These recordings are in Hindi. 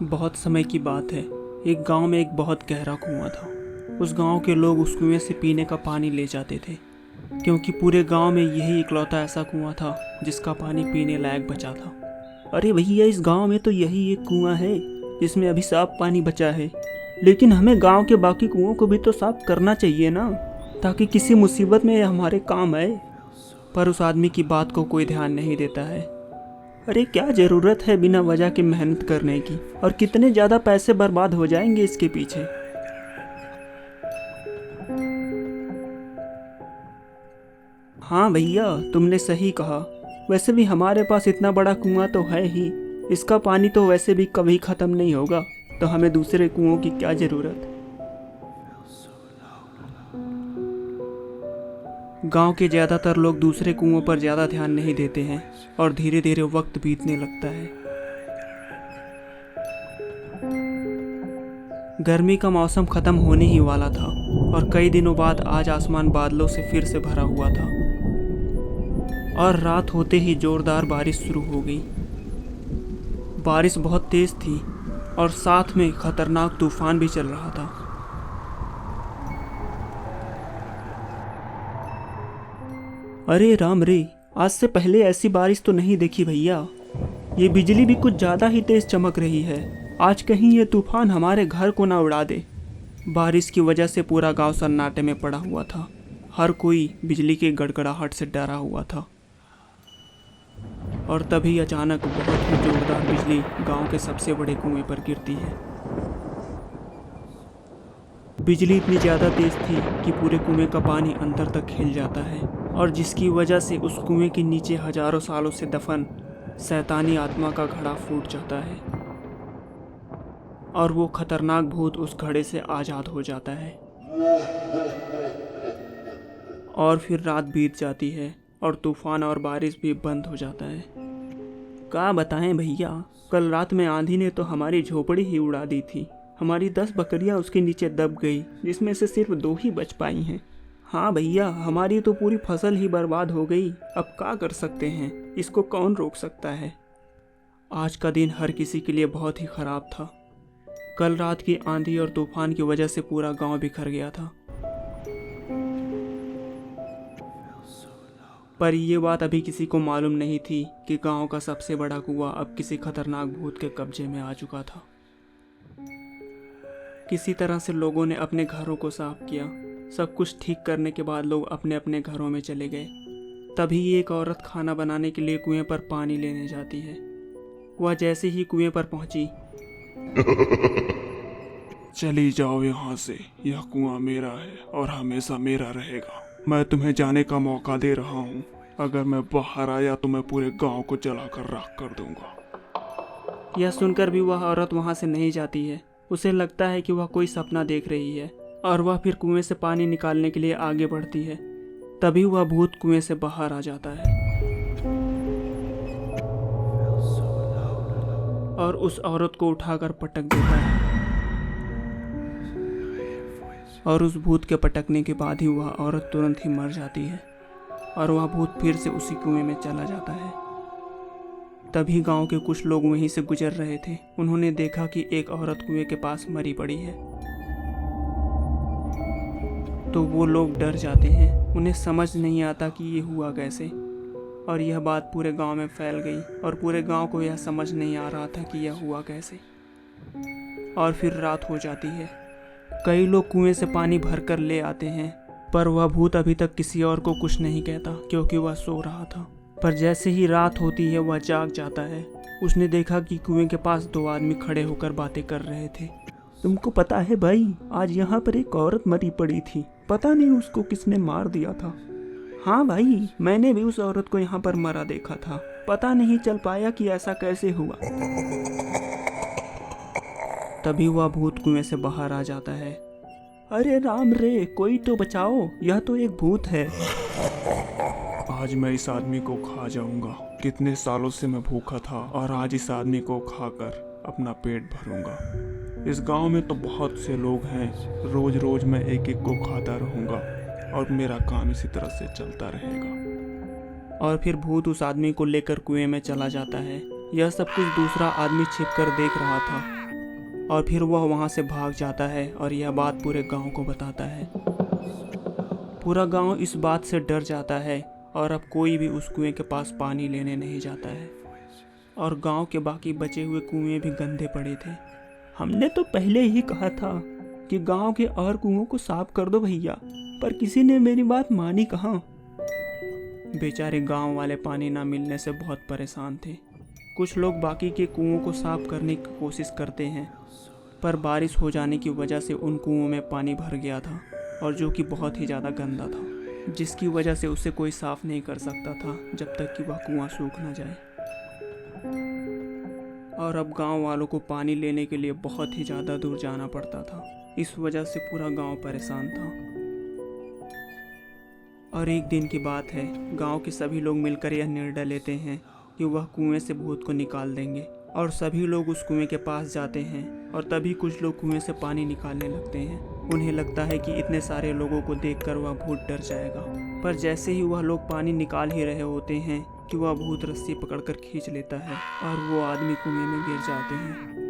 बहुत समय की बात है। एक गांव में एक बहुत गहरा कुआं था। उस गांव के लोग उस कुएं से पीने का पानी ले जाते थे, क्योंकि पूरे गांव में यही इकलौता ऐसा कुआं था जिसका पानी पीने लायक बचा था। अरे भैया, इस गांव में तो यही एक कुआं है जिसमें अभी साफ पानी बचा है, लेकिन हमें गांव के बाकी कुओं को भी तो साफ करना चाहिए ना, ताकि किसी मुसीबत में यह हमारे काम आए। पर उस आदमी की बात को कोई ध्यान नहीं देता है। अरे क्या ज़रूरत है बिना वजह की मेहनत करने की, और कितने ज़्यादा पैसे बर्बाद हो जाएंगे इसके पीछे। हाँ भैया, तुमने सही कहा। वैसे भी हमारे पास इतना बड़ा कुआं तो है ही, इसका पानी तो वैसे भी कभी ख़त्म नहीं होगा, तो हमें दूसरे कुओं की क्या ज़रूरत। गांव के ज़्यादातर लोग दूसरे कुओं पर ज़्यादा ध्यान नहीं देते हैं, और धीरे धीरे वक्त बीतने लगता है। गर्मी का मौसम ख़त्म होने ही वाला था, और कई दिनों बाद आज आसमान बादलों से फिर से भरा हुआ था, और रात होते ही ज़ोरदार बारिश शुरू हो गई। बारिश बहुत तेज़ थी, और साथ में खतरनाक तूफान भी चल रहा था। अरे राम रे, आज से पहले ऐसी बारिश तो नहीं देखी भैया। ये बिजली भी कुछ ज़्यादा ही तेज़ चमक रही है। आज कहीं ये तूफान हमारे घर को ना उड़ा दे। बारिश की वजह से पूरा गांव सन्नाटे में पड़ा हुआ था। हर कोई बिजली की गड़गड़ाहट से डरा हुआ था। और तभी अचानक बहुत ही जोरदार बिजली गांव के सबसे बड़े कुएं पर गिरती है। बिजली इतनी ज़्यादा तेज़ थी कि पूरे कुएं का पानी अंदर तक हिल जाता है, और जिसकी वजह से उस कुएं के नीचे हजारों सालों से दफन शैतानी आत्मा का घड़ा फूट जाता है, और वो खतरनाक भूत उस घड़े से आज़ाद हो जाता है। और फिर रात बीत जाती है, और तूफान और बारिश भी बंद हो जाता है। क्या बताएं भैया, कल रात में आंधी ने तो हमारी झोपड़ी ही उड़ा दी थी। हमारी 10 बकरियां उसके नीचे दब गई, जिसमें से सिर्फ 2 ही बच पाई हैं। हाँ भैया, हमारी तो पूरी फसल ही बर्बाद हो गई। अब क्या कर सकते हैं, इसको कौन रोक सकता है। आज का दिन हर किसी के लिए बहुत ही ख़राब था। कल रात की आंधी और तूफान की वजह से पूरा गांव बिखर गया था। पर यह बात अभी किसी को मालूम नहीं थी कि गांव का सबसे बड़ा कुआं अब किसी खतरनाक भूत के कब्जे में आ चुका था। किसी तरह से लोगों ने अपने घरों को साफ किया। सब कुछ ठीक करने के बाद लोग अपने अपने घरों में चले गए। तभी एक औरत खाना बनाने के लिए कुएं पर पानी लेने जाती है। वह जैसे ही कुएं पर पहुंची, चली जाओ यहाँ से, यह कुआं मेरा है और हमेशा मेरा रहेगा। मैं तुम्हें जाने का मौका दे रहा हूँ। अगर मैं बाहर आया तो मैं पूरे गांव को जलाकर राख कर दूंगा। यह सुनकर भी वह औरत वहां से नहीं जाती है। उसे लगता है कि वह कोई सपना देख रही है, और वह फिर कुएं से पानी निकालने के लिए आगे बढ़ती है। तभी वह भूत कुएं से बाहर आ जाता है, और उस औरत को उठाकर पटक देता है। और उस भूत के पटकने के बाद ही वह औरत तुरंत ही मर जाती है, और वह भूत फिर से उसी कुएं में चला जाता है। तभी गांव के कुछ लोग वहीं से गुजर रहे थे। उन्होंने देखा कि एक औरत कुएं के पास मरी पड़ी है। तो वो लोग डर जाते हैं। उन्हें समझ नहीं आता कि ये हुआ कैसे, और यह बात पूरे गांव में फैल गई, और पूरे गांव को यह समझ नहीं आ रहा था कि यह हुआ कैसे। और फिर रात हो जाती है। कई लोग कुएं से पानी भर कर ले आते हैं, पर वह भूत अभी तक किसी और को कुछ नहीं कहता, क्योंकि वह सो रहा था। पर जैसे ही रात होती है वह जाग जाता है। उसने देखा कि कुएं के पास 2 आदमी खड़े होकर बातें कर रहे थे। तुमको पता है भाई, आज यहाँ पर एक औरत मरी पड़ी थी। पता नहीं उसको किसने मार दिया था। हाँ भाई, मैंने भी उस औरत को यहाँ पर मरा देखा था। पता नहीं चल पाया कि ऐसा कैसे हुआ। तभी वह भूत कुएं से बाहर आ जाता है। अरे राम रे, कोई तो बचाओ, यह तो एक भूत है। आज मैं इस आदमी को खा जाऊंगा। कितने सालों से मैं भूखा था, और आज इस आदमी को खाकर अपना पेट भरूंगा। इस गांव में तो बहुत से लोग हैं। रोज रोज मैं एक एक को खाता रहूंगा, और मेरा काम इसी तरह से चलता रहेगा। और फिर भूत उस आदमी को लेकर कुएं में चला जाता है। यह सब कुछ दूसरा आदमी छिपकर देख रहा था। और फिर वह वहाँ से भाग जाता है और यह बात पूरे गांव को बताता है। पूरा गांव इस बात से डर जाता है और अब कोई भी उस कुएं के पास पानी लेने नहीं जाता है और गांव के बाकी बचे हुए कुएं भी गंदे पड़े थे। हमने तो पहले ही कहा था कि गांव के और कुओं को साफ कर दो भैया, पर किसी ने मेरी बात मानी कहाँ। बेचारे गांव वाले पानी ना मिलने से बहुत परेशान थे। कुछ लोग बाकी के कुओं को साफ करने की कोशिश करते हैं, पर बारिश हो जाने की वजह से उन कुओं में पानी भर गया था और जो कि बहुत ही ज़्यादा गंदा था, जिसकी वजह से उसे कोई साफ नहीं कर सकता था जब तक कि वह कुआं सूख न जाए। और अब गांव वालों को पानी लेने के लिए बहुत ही ज़्यादा दूर जाना पड़ता था। इस वजह से पूरा गांव परेशान था। और एक दिन की बात है, गांव के सभी लोग मिलकर यह निर्णय लेते हैं कि वह कुएं से भूत को निकाल देंगे और सभी लोग उस कुएं के पास जाते हैं और तभी कुछ लोग कुएं से पानी निकालने लगते हैं। उन्हें लगता है कि इतने सारे लोगों को देखकर वह भूत डर जाएगा, पर जैसे ही वह लोग पानी निकाल ही रहे होते हैं कि वह भूत रस्सी पकड़कर खींच लेता है और वो आदमी कुएं में गिर जाते हैं।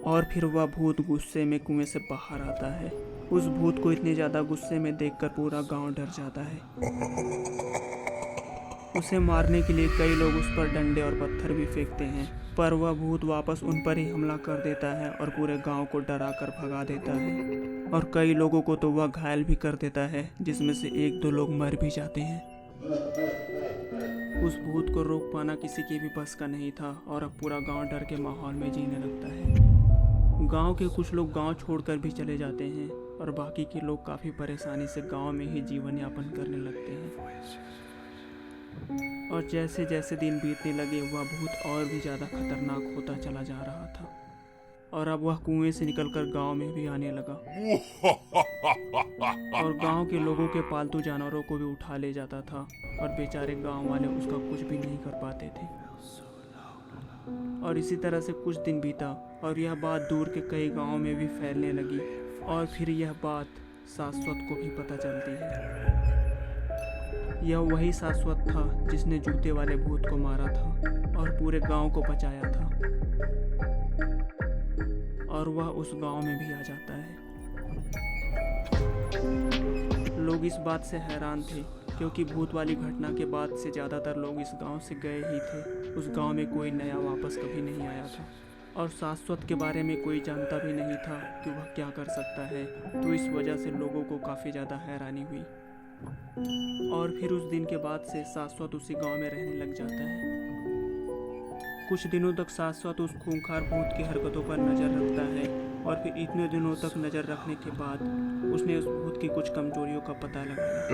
और फिर वह भूत गुस्से में कुएं से बाहर आता है। उस भूत को इतने ज़्यादा गुस्से में देखकर पूरा गांव डर जाता है। उसे मारने के लिए कई लोग उस पर डंडे और पत्थर भी फेंकते हैं, पर वह भूत वापस उन पर ही हमला कर देता है और पूरे गांव को डरा कर भगा देता है। और कई लोगों को तो वह घायल भी कर देता है, जिसमें से 1-2 लोग मर भी जाते हैं। उस भूत को रोक पाना किसी के भी बस का नहीं था और अब पूरा गांव डर के माहौल में जीने लगता है। गांव के कुछ लोग गांव छोड़कर भी चले जाते हैं और बाकी के लोग काफ़ी परेशानी से गांव में ही जीवन यापन करने लगते हैं। और जैसे जैसे दिन बीतने लगे वह भूत और भी ज़्यादा खतरनाक होता चला जा रहा था और अब वह कुएं से निकलकर गांव में भी आने लगा और गांव के लोगों के पालतू जानवरों को भी उठा ले जाता था और बेचारे गांव वाले उसका कुछ भी नहीं कर पाते थे। और इसी तरह से कुछ दिन बीता और यह बात दूर के कई गांवों में भी फैलने लगी और फिर यह बात शाश्वत को भी पता चलती है। यह वही शाश्वत था जिसने जूते वाले भूत को मारा था और पूरे गांव को बचाया था और वह उस गांव में भी आ जाता है। लोग इस बात से हैरान थे क्योंकि भूत वाली घटना के बाद से ज़्यादातर लोग इस गांव से गए ही थे। उस गांव में कोई नया वापस कभी नहीं आया था और शाश्वत के बारे में कोई जानता भी नहीं था कि वह क्या कर सकता है, तो इस वजह से लोगों को काफ़ी ज़्यादा हैरानी हुई। और फिर उस दिन के बाद से शाश्वत उसी गांव में रहने लग जाता है। कुछ दिनों तक शाश्वत उस खूंखार भूत की हरकतों पर नज़र रखता है और फिर इतने दिनों तक नज़र रखने के बाद उसने उस भूत की कुछ कमजोरियों का पता लगाया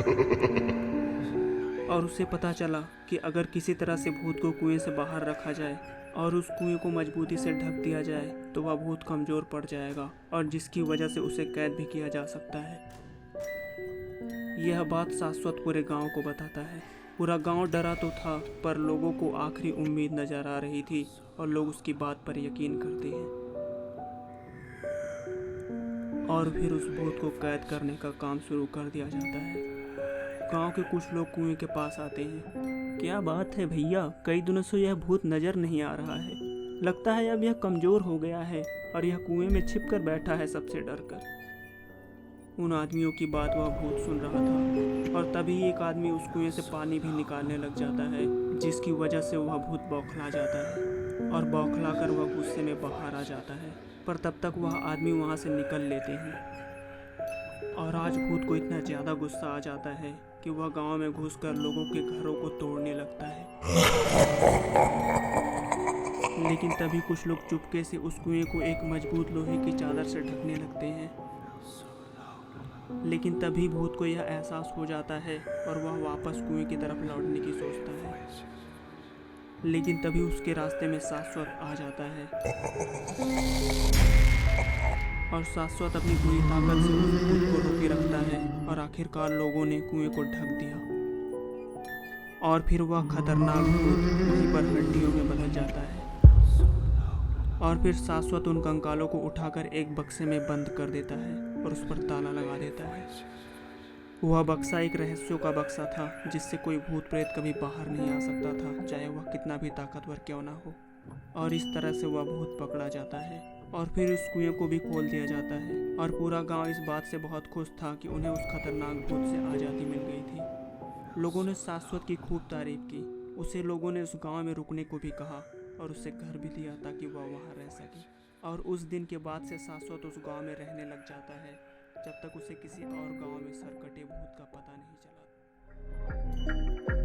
और उसे पता चला कि अगर किसी तरह से भूत को कुएं से बाहर रखा जाए और उस कुएं को मजबूती से ढक दिया जाए तो वह भूत कमज़ोर पड़ जाएगा और जिसकी वजह से उसे कैद भी किया जा सकता है। यह बात शाश्वत पूरे गांव को बताता है। पूरा गांव डरा तो था, पर लोगों को आखिरी उम्मीद नजर आ रही थी और लोग उसकी बात पर यकीन करते हैं। और फिर उस भूत को कैद करने का काम शुरू कर दिया जाता है। गांव के कुछ लोग कुएं के पास आते हैं। क्या बात है भैया, कई दिनों से यह भूत नजर नहीं आ रहा है। लगता है अब यह कमजोर हो गया है और यह कुएं में छिप कर बैठा है सबसे डरकर। उन आदमियों की बात वह भूत सुन रहा था और तभी एक आदमी उस कुएं से पानी भी निकालने लग जाता है, जिसकी वजह से वह भूत बौखला जाता है और बौखला कर वह गुस्से में बाहर आ जाता है। पर तब तक वह आदमी वहाँ से निकल लेते हैं और आज भूत को इतना ज़्यादा गुस्सा आ जाता है कि वह गांव में घुसकर लोगों के घरों को तोड़ने लगता है। लेकिन तभी कुछ लोग चुपके से उस कुएं को एक मजबूत लोहे की चादर से ढकने लगते हैं। लेकिन तभी भूत को यह एहसास हो जाता है और वह वापस कुएं की तरफ लौटने की सोचता है। लेकिन तभी उसके रास्ते में शाश्वत आ जाता है और शाश्वत अपनी पूरी ताकत से उस भूत को रोके रखता है और आखिरकार लोगों ने कुएं को ढक दिया और फिर वह खतरनाक भूत वहीं पर हड्डियों में बदल जाता है। और फिर शाश्वत उन कंकालों को उठाकर एक बक्से में बंद कर देता है और उस पर ताला लगा देता है। वह बक्सा एक रहस्यों का बक्सा था जिससे कोई भूत प्रेत कभी बाहर नहीं आ सकता था, चाहे वह कितना भी ताकतवर क्यों ना हो। और इस तरह से वह भूत पकड़ा जाता है और फिर उस कुएं को भी खोल दिया जाता है और पूरा गांव इस बात से बहुत खुश था कि उन्हें उस खतरनाक भूत से आज़ादी मिल गई थी। लोगों ने शाश्वत की खूब तारीफ की। उसे लोगों ने उस गांव में रुकने को भी कहा और उसे घर भी दिया ताकि वह वहाँ रह सके। और उस दिन के बाद से शाश्वत उस गांव में रहने लग जाता है जब तक उसे किसी और गांव में सरकटे भूत का पता नहीं चला।